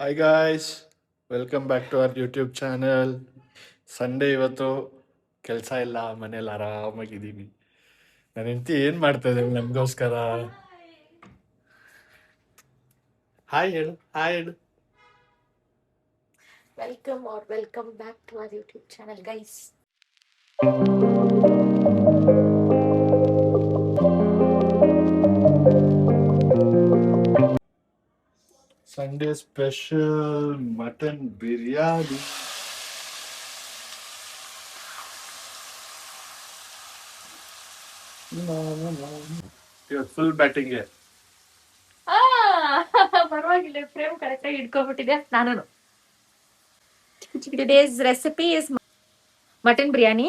Hi guys, welcome back to our YouTube channel. Sunday ಇವತ್ತು ಕೆಲಸ ಇಲ್ಲ, ಮನೇಲಿ ಆರಾಮಾಗಿದ್ದೀನಿ. ನನ್ನ ಹೆಂಡತಿ ಏನು ಮಾಡ್ತಾ ಇದ್ದಾಳೆ ನಮಗೋಸ್ಕರ? ಹಾಯ್ ಹೇಳು, ಹಾಯ್ ಹೇಳು. Welcome back to our YouTube channel, guys. Sunday special mutton biryani. ಇವತ್ತು ಫುಲ್ ಬ್ಯಾಟಿಂಗ್ಗೆ. ಪರವಾಗಿಲ್ಲ, ಫ್ರೇಮ್ ಕರೆಕ್ಟ್ ಆಗಿ ಇಟ್ಕೊಂಡ್ಬಿಟ್ಟಿದೆ. ನಾನು today's recipe is mutton biryani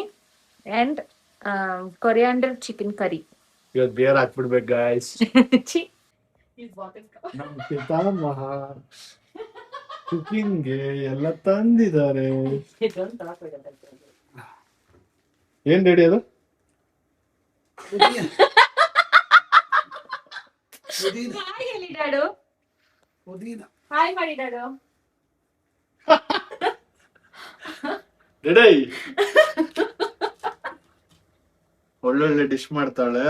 and coriander chicken curry. ಇವತ್ತು ಬಿಯರ್ ಹಾಕ್ಬಿಡ್ಬೇಕು ಗಾಯ್ಸ್. Chi. ನಮ್ಮ ಪಿತಾಮಹ ಕುಕಿಂಗ್ಗೆ ಎಲ್ಲ ತಂದಿದ್ದಾರೆ. ಏನ್ ರೆಡಿ ಅದು? Hi, ಹೇಳಿ ಡ್ಯಾಡು. ಹಾಯ್ ಮಾಡಿ ಡ್ಯಾಡು. ರೆಡಿ. ಒಳ್ಳೊಳ್ಳೆ ಡಿಶ್ ಮಾಡ್ತಾಳೆ.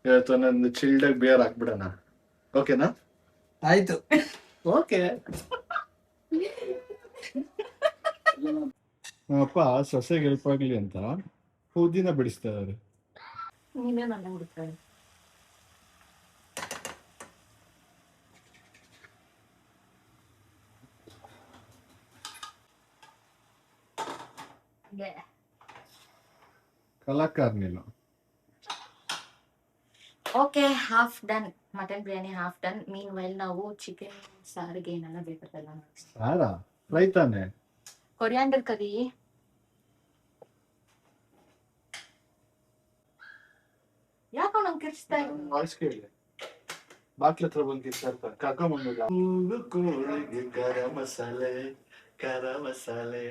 ಇವತ್ತು ನಂದು ಚಿಲ್ಡಾಗಿ ಬಿಯರ್ ಹಾಕ್ಬಿಡೋಣ, ಓಕೆನಾ? ಆಯ್ತು. ಓಕೆ. ನಮ್ಮಪ್ಪ ಸೊಸೆಗೆ ಹೆಲ್ಪ್ ಆಗ್ಲಿ ಅಂತ ಪುದೀನ ಬಿಡಿಸ್ತಾ ಇದ್ದಾರೆ. ನೀನೇ ನನ್ನ ಹುಡುಕ್ತಾಳೆ. ಕಲಾಕಾರ ನೀನು. Okay, half done. Mutton biryani half done. Meanwhile ನಾವು ಚಿಕನ್ ಸಾರಿಗೆ ಏನೆಲ್ಲ ಬೇಕಲ್ಲ ಸಾರಾ ಫ್ರೈ ತಾನೆ? Coriander curry. ಯಾಕೋ ನಂಗೆ ಕಿರ್ಚ್ತಾ ಇಲ್ಲ. ವಾಯ್ಸ್ ಕೇಳಿ, ಬಾಕ್ಲ ಹತ್ರ ಬಂದು ಕಿರ್ಚಾಡ್ತಾರೆ. ಕರ್ಕೊಂಬಂದಿಲ್ಲ. ಕೋಳಿಗೆ ಗರಂ ಮಸಾಲೆ, ಖಾರ ಮಸಾಲೆ,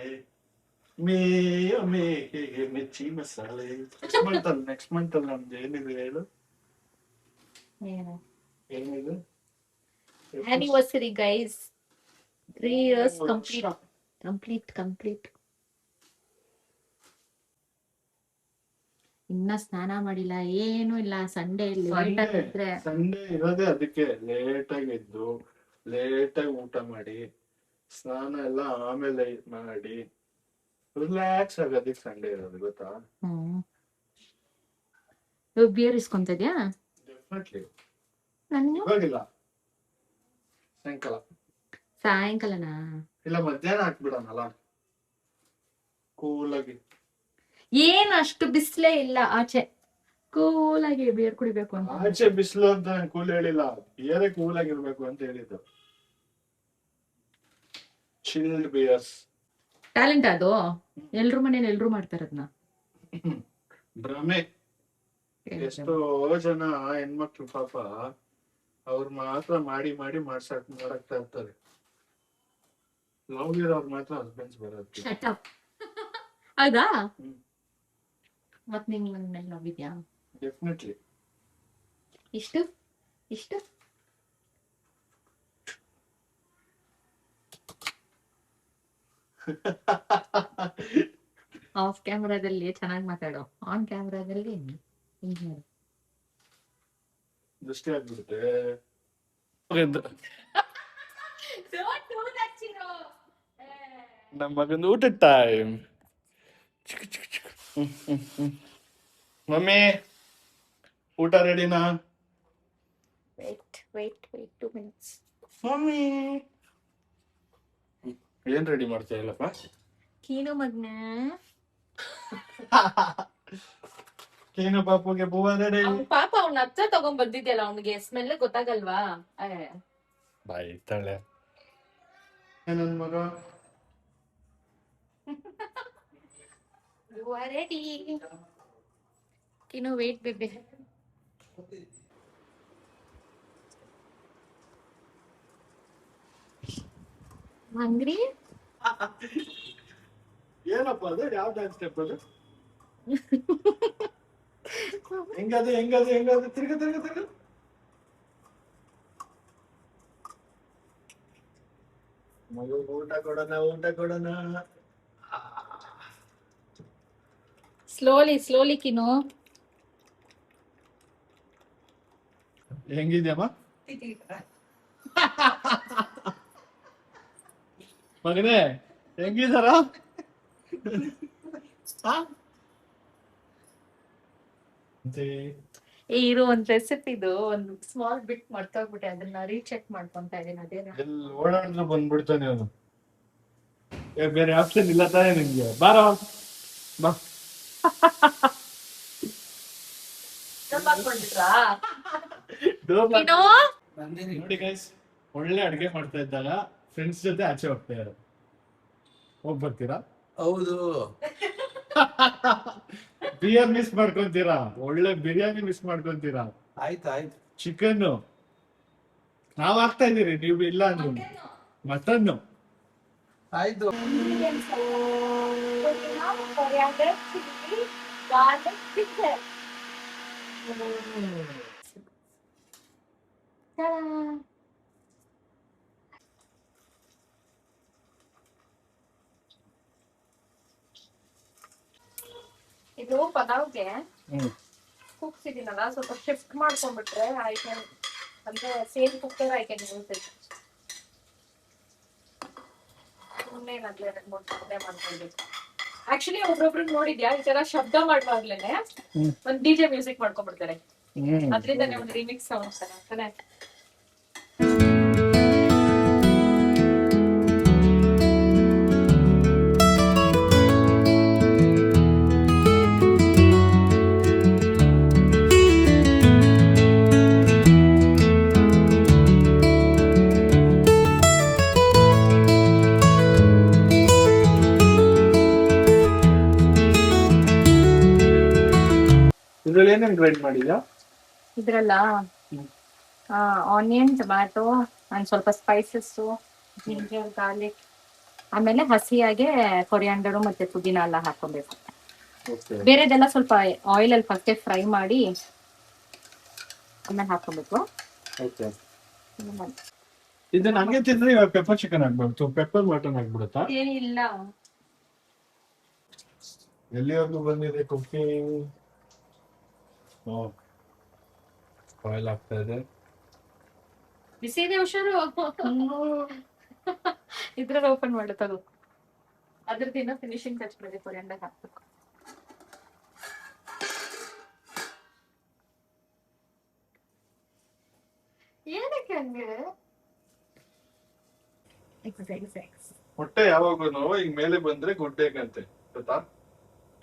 ಮೇಯೋ ಮೇಕೆಗೆ ಮಿರ್ಚಿ ಮಸಾಲೆ. ನೆಕ್ಸ್ಟ್ ಮಂತ್ ಅಲ್ಲಿ ನಮ್ದು ಏನಿದೆ ಹೇಳು? ಏನು ಏನಿದೆ? anniversary, guys. 3 years complete. ಇನ್ನ ಸ್ನಾನ ಮಾಡಿಲ್ಲ, ಏನು ಇಲ್ಲ. ಸಂಡೇ ಇದ್ರೆ ಸಂಡೇ ಇರೋದೇ ಅದಕ್ಕೆ ಲೇಟ್ ಆಗಿ ಎದ್ದು ಲೇಟ್ ಆಗಿ ಊಟ ಮಾಡಿ ಸ್ನಾನ ಎಲ್ಲ ಆಮೇಲೆ ಮಾಡಿ ರಿಲ್ಯಾಕ್ಸ್ ಆಗೋದಕ್ಕೆ ಸಂಡೇ ಇರೋದು, ಗೊತ್ತಾ? ಬಿಯರ್ ಇಸ್ಕೊಂತ ಇದ್ಯಾ? ಡೆಫಿನೆಟ್ಲಿ. ನಾನು ಇವಾಗಿಲ್ಲ, ಸಾಯಂಕಾಲ. ಸಾಯಂಕಾಲನಾ? ಇಲ್ಲ, ಮಧ್ಯಾಹ್ನ ಹಾಕ್ಬಿಡೋಣಲ್ಲ ಕೂಲಾಗಿ. ಏನ್ ಅಷ್ಟು ಬಿಸ್ಲೇ ಇಲ್ಲ ಆಚೆ, ಕೂಲಾಗಿ ಬಿಯರ್ ಕುಡಿಬೇಕು ಅಂತ. ಆಚೆ ಬಿಸಿಲು ಅಂತ ನಾನು ಕೂಲ್ ಹೇಳಿಲ್ಲ, ಬಿಯರೇ ಕೂಲಾಗಿರ್ಬೇಕು ಅಂತ ಹೇಳಿದ್ದು. Chilled bears. ಟ್ಯಾಲೆಂಟ್ ಅದು. ಎಲ್ರು ಮನೇಲಿ ಎಲ್ರು ಮಾಡ್ತಾರ ಅದನ್ನ. ಭ್ರಮೆ. ಎಷ್ಟೋ ಜನ ಹೆಣ್ಮಕ್ಳು ಪಾಪ ಅವ್ರು ಮಾತ್ರ ಮಾಡಿ ಮಾಡಿ ಮಾಡಕ್ತಾ ಇರ್ತಾರೆ. ಲವ್ ಇರೋರು ಮಾತ್ರ ಹಸ್ಬೆಂಡ್ಸ್ ಬರೋದು. Shut up. ಹೌದಾ? ಮತ್ ನಿಂಗ್ ನನ್ ಮೇಲೆ ಲವ್ ಇದ್ಯಾ? ಡೆಫಿನೆಟ್ಲಿ. ಇಷ್ಟು ಆಫ್ ಕ್ಯಾಮ್ರಾದಲ್ಲಿ ಚೆನ್ನಾಗಿ ಮಾತಾಡೋ, ಆನ್ ಕ್ಯಾಮ್ರಾದಲ್ಲಿ ದೃಷ್ಟಿ ಆಗ್ಬಿಡುತ್ತೆ. ನಮ್ಮ ಮಗಂದು ಊಟದ ಟೈಮ್. ಮಮ್ಮಿ ಊಟ ರೆಡಿನಾ? wait 2 minutes. ಮಮ್ಮಿ ಏನ್ ರೆಡಿ ಮಾಡ್ತಾ ಇಲ್ಲಪ್ಪ? ಕೀನು ಮಗ್ನ. ಕೀನು ಪಾಪುಗೆ ಬೂವ ರೆಡಿ. ಪಾಪ ಅವ್ನ ಹತ್ರ ತಗೊಂಡ್ ಬಂದಿದ್ಯಲ್ಲ, ಅವ್ನಿಗೆ ಸ್ಮೆಲ್ ಗೊತ್ತಾಗಲ್ವಾ? ಬಾಯ್ ತಳೆ ನನ್ ಮಗ. You are ready. Kino, wait, baby. Hungry? ಏನಪ್ಪ ಅದು? ಯಾವ ಡ್ಯಾನ್ಸ್ ಸ್ಟೆಪ್ ಅದು? ಹೆಂಗದು ತಿರ್ಗ. ಮಗು ಊಟ ಕೊಡೋಣ. ಸ್ಲೋಲಿ ಕಿನು. ಹೆಂಗಿದ್ಯಮ್ಮ ಮಗನೇ, ಹೆಂಗಿದಾರ? ಇರೋ ಒಂದ್ ರೆಸಿಪಿದು ಒಂದು ಸ್ಮಾಲ್ ಬಿಟ್ ಮರ್ತೋಗ್ಬಿಟ್ಟೆ, ಅದನ್ನ ರೀಚೆಕ್ ಮಾಡ್ಕೊಂತಾ ಇದೀನಿ. ಅದೇನಾ ಎಲ್ಲಿ ಓಡಾಡಿದ್ರು ಬಂದ್ಬಿಡ್ತಾನೆ ಅವನು. ಬೇರೆ ಆಪ್ಷನ್ ಇಲ್ಲ ತಾನೇ ನಿಮ್ಗೆ? ಬಾರೋ ಬಾ. ನೋಡಿ ಗೈಸ್, ಒಳ್ಳೆ ಅಡ್ಗೆ ಮಾಡ್ತಾ ಇದ್ದಾಗ ಫ್ರೆಂಡ್ಸ್ ಜೊತೆ ಆಚೆ ಹೋಗ್ತಾ ಇರೋದು. ಹೋಗ್ ಬರ್ತೀರಾ? ಹೌದು. ಬಿಯರ್ ಮಿಸ್ ಮಾಡ್ಕೊಂತೀರಾ, ಒಳ್ಳೆ ಬಿರಿಯಾನಿ ಮಿಸ್ ಮಾಡ್ಕೊಂತೀರಾ. ಆಯ್ತು ಚಿಕನ್ ನಾವ್ ಹಾಕ್ತಾ ಇದೀರಿ, ನೀವು ಇಲ್ಲ ಅಂದ್ರೆ ಮಟನ್. ಆಯ್ತು. ಇದು ಪಲಾವ್ಗೆ ಕೂಗ್ಸಿದೀನಲ್ಲ, ಸ್ವಲ್ಪ ಶಿಫ್ಟ್ ಮಾಡ್ಕೊಂಡ್ಬಿಟ್ರೆ ಐ ಕ್ಯಾನ್, ಅಂದ್ರೆ same cooker I can use it. ಸುಮ್ಮನೆ ನಗ್ಲೆ ಮಾಡ್ಕೊಳ್ಬೇಕು. ಆಕ್ಚುಲಿ ಒಬ್ರೊಬ್ರು ನೋಡಿದ್ಯಾ, ಈ ತರ ಶಬ್ದ ಮಾಡುವಾಗ್ಲೇನೆ ಒಂದ್ ಡಿಜೆ ಮ್ಯೂಸಿಕ್ ಮಾಡ್ಕೊಂಡ್ಬಿಡ್ತಾರೆ. ಅದ್ರಿಂದಾನೆ ಒಂದು ರಿಮಿಕ್ಸ್ ಸಾಂಗ್ಸ್ ಆಗ್ತಾನೆ. ಇದ್ರಲ್ಲಿ ಏನೇನ್ ಗ್ರೈಂಡ್ ಮಾಡಿದ್ಯಾ? ಇದ್ರಲ್ಲ ಆನಿಯನ್, ಟೊಮ್ಯಾಟೊ ಅಂಡ್ ಸ್ವಲ್ಪ ಸ್ಪೈಸಸ್, ಜಿಂಜರ್, ಗಾರ್ಲಿಕ್, ಆಮೇಲೆ ಹಸಿಯಾಗೆ ಕೊರಿಯಾಂಡರು ಮತ್ತೆ ಪುದೀನ ಎಲ್ಲ ಹಾಕೊಬೇಕು. ಬೇರೆದೆಲ್ಲ ಸ್ವಲ್ಪ ಆಯಿಲ್ ಅಲ್ಲಿ ಫಸ್ಟ್ ಫ್ರೈ ಮಾಡಿ ಆಮೇಲೆ ಹಾಕೋಬೇಕು. ಇದನ್ನ ಹಂಗೆ ತಿಂದ್ರೆ ಇವಾಗ ಪೆಪ್ಪರ್ ಚಿಕನ್ ಆಗ್ಬಿಡ್ತು, ಪೆಪ್ಪರ್ ಮಟನ್ ಆಗ್ಬಿಡುತ್ತಾ? ಏನಿಲ್ಲ, ಎಲ್ಲಿವರೆಗೂ ಬಂದಿದೆ ಕುಕಿಂಗ್? ಆಯಿಲ್ ಆಗ್ತಾ ಇದೆ. ಬಿಸಿ ಇದೆ, ಹುಷಾರು. ಇದ್ರಲ್ಲಿ ಓಪನ್ ಮಾಡುತ್ತದು, ಅದ್ರದ್ದು ಫಿನಿಶಿಂಗ್ ಟಚ್ ಮಾಡಿ ಕೊರಿಯಾಂಡರ್ ಹಾಕ್ಬೇಕು. ಏನಕ್ಕೆ ಹಂಗೆ? ಮೊಟ್ಟೆ ಯಾವಾಗೂನು ಈಗ ಮೇಲೆ ಬಂದ್ರೆ ಗುಡ್ಡೆಗಂತೆ, ಗೊತ್ತಾ?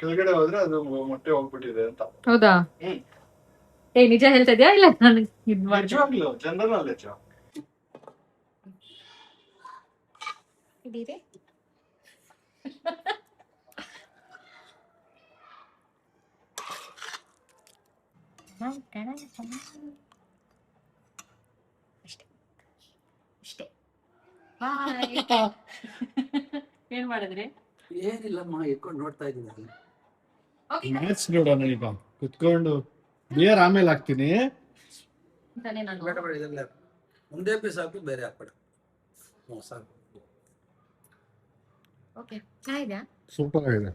ಕೆಳಗಡೆ ಹೋದ್ರೆ ಅದು ಮೊಟ್ಟೆ ಹೋಗ್ಬಿಟ್ಟಿದೆ ಅಂತ. ಹೌದಾ? ಏ ನಿಜ ಹೇಳ್ತಾ ಇದ್ಯಾ ಇಲ್ಲ ನನಗೆ ಇದು ಮಾಡಿ? ನಿಜವಾಗ್ಲೂ ಜನರಲ್ ನಾಲೆಜ್. ಇದೀರಿ ಅಷ್ಟೇ. ಏನ್ ಮಾಡಿದ್ರಿ? ಏನಿಲ್ಲಮ್ಮ, ಇಟ್ಕೊಂಡು ನೋಡ್ತಾ ಇದ್ದೀನಿ. ಮ್ಯಾಚ್ ನೋಡೋಣ ಈಗ ಕುತ್ಕೊಂಡು. ಬಿಯರ್ ಆಮೇಲೆ ಹಾಕ್ತೀನಿ. ಬೇಡ ಇದೆಲ್ಲ ಒಂದೇ ಪೀಸ್ ಹಾಕಿ ಬೇರೆ ಹಾಕ್ಬೇಡ. ಸಾಕು. ಓಕೆ, ಚೆನ್ನಾಗಿದ್ಯಾ? ಸೂಪರ್ ಆಗಿದೆ.